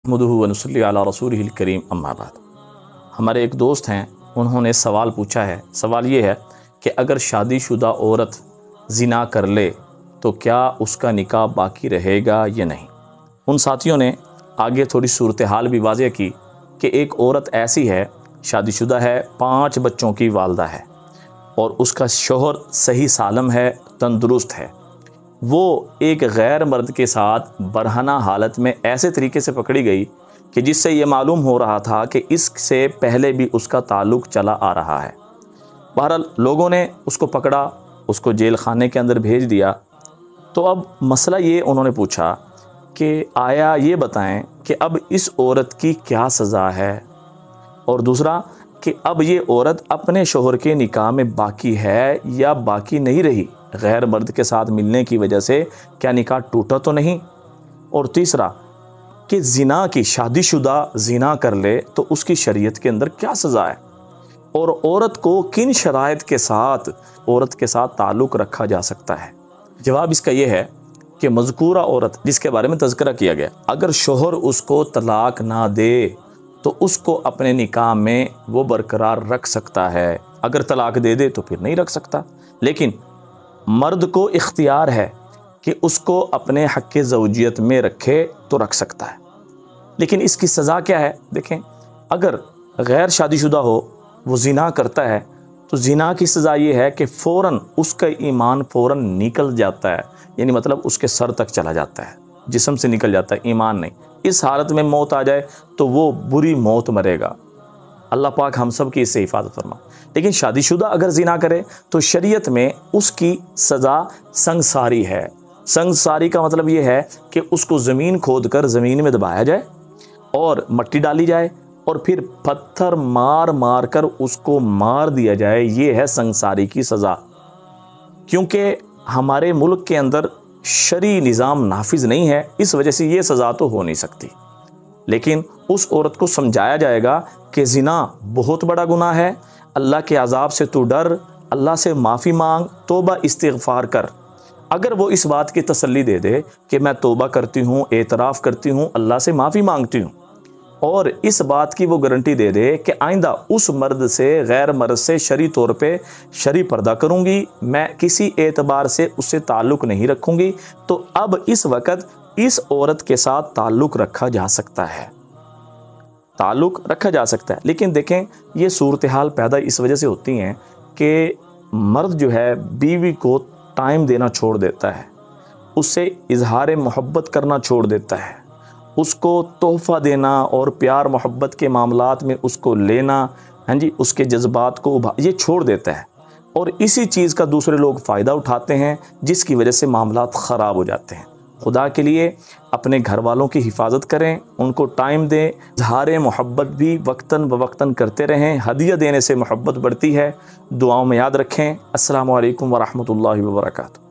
नहमदुहु व नसल्ली अला रसूलिहिल करीम अम्मा बाद। हमारे एक दोस्त हैं, उन्होंने सवाल पूछा है। सवाल ये है कि अगर शादीशुदा औरत ज़िना कर ले तो क्या उसका निकाह बाकी रहेगा या नहीं। उन साथियों ने आगे थोड़ी सूरत हाल भी वाज़ेह की कि एक औरत ऐसी है, शादीशुदा है, 5 बच्चों की वालदा है और उसका शौहर सही सालम है, तंदुरुस्त है। वो एक गैर मर्द के साथ बरहना हालत में ऐसे तरीके से पकड़ी गई कि जिससे ये मालूम हो रहा था कि इससे पहले भी उसका ताल्लुक़ चला आ रहा है। बहरहाल लोगों ने उसको पकड़ा, उसको जेल खाने के अंदर भेज दिया। तो अब मसला ये उन्होंने पूछा कि आया ये बताएं कि अब इस औरत की क्या सज़ा है, और दूसरा कि अब ये औरत अपने शौहर के निकाह में बाकी है या बाकी नहीं रही, गैर मर्द के साथ मिलने की वजह से क्या निकाह टूटा तो नहीं, और तीसरा कि ज़िना की, शादीशुदा ज़िना कर ले तो उसकी शरीयत के अंदर क्या सज़ा है, और औरत को किन शराइत के साथ औरत के साथ ताल्लुक़ रखा जा सकता है। जवाब इसका ये है कि मज़कूरा औरत जिसके बारे में तज़किरा किया गया, अगर शौहर उसको तलाक ना दे तो उसको अपने निकाह में वो बरकरार रख सकता है। अगर तलाक दे दे तो फिर नहीं रख सकता, लेकिन मर्द को इख्तियार है कि उसको अपने हक़ ज़ौजियत में रखे तो रख सकता है। लेकिन इसकी सज़ा क्या है? देखें, अगर गैर शादीशुदा हो, वो ज़िना करता है, तो ज़िना की सज़ा ये है कि फ़ौरन उसका ईमान फ़ौरन निकल जाता है, यानी मतलब उसके सर तक चला जाता है, जिस्म से निकल जाता है, ईमान नहीं। इस हालत में मौत आ जाए तो वो बुरी मौत मरेगा। अल्लाह पाक हम सब की इससे हिफाजत फरमा। लेकिन शादीशुदा अगर ज़िना करे तो शरीयत में उसकी सज़ा संगसारी है। संगसारी का मतलब ये है कि उसको ज़मीन खोद कर ज़मीन में दबाया जाए और मट्टी डाली जाए और फिर पत्थर मार मार कर उसको मार दिया जाए। ये है संगसारी की सज़ा। क्योंकि हमारे मुल्क के अंदर शरी निज़ाम नाफिज नहीं है, इस वजह से ये सज़ा तो हो नहीं सकती। लेकिन उस औरत को समझाया जाएगा कि ज़िना बहुत बड़ा गुनाह है, अल्लाह के अज़ाब से तू डर, अल्लाह से माफ़ी मांग, तौबा इस्तिग़फ़ार कर। अगर वो इस बात की तसल्ली दे दे कि मैं तौबा करती हूँ, एतराफ़ करती हूँ, अल्लाह से माफ़ी मांगती हूँ, और इस बात की वो गारंटी दे दे कि आइंदा उस मर्द से, गैर मर्द से शरी तौर पे शरी पर्दा करूँगी, मैं किसी एतबार से उससे ताल्लुक़ नहीं रखूँगी, तो अब इस वक़्त इस औरत के साथ ताल्लुक़ रखा जा सकता है, ताल्लुक़ रखा जा सकता है। लेकिन देखें, ये सूरत हाल पैदा इस वजह से होती हैं कि मर्द जो है बीवी को टाइम देना छोड़ देता है, उससे इजहार मोहब्बत करना छोड़ देता है, उसको तोहफ़ा देना और प्यार मोहब्बत के मामलात में उसको लेना, हाँ जी, उसके जज्बात को ये छोड़ देता है, और इसी चीज़ का दूसरे लोग फ़ायदा उठाते हैं, जिसकी वजह से मामलात ख़राब हो जाते हैं। खुदा के लिए अपने घर वालों की हिफाजत करें, उनको टाइम दें, इज़हार मोहब्बत भी वक्तन बवक्तन करते रहें। हदिया देने से मोहब्बत बढ़ती है। दुआओं में याद रखें। अस्सलामु अलैकुम व रहमतुल्लाहि व बरकातुहू।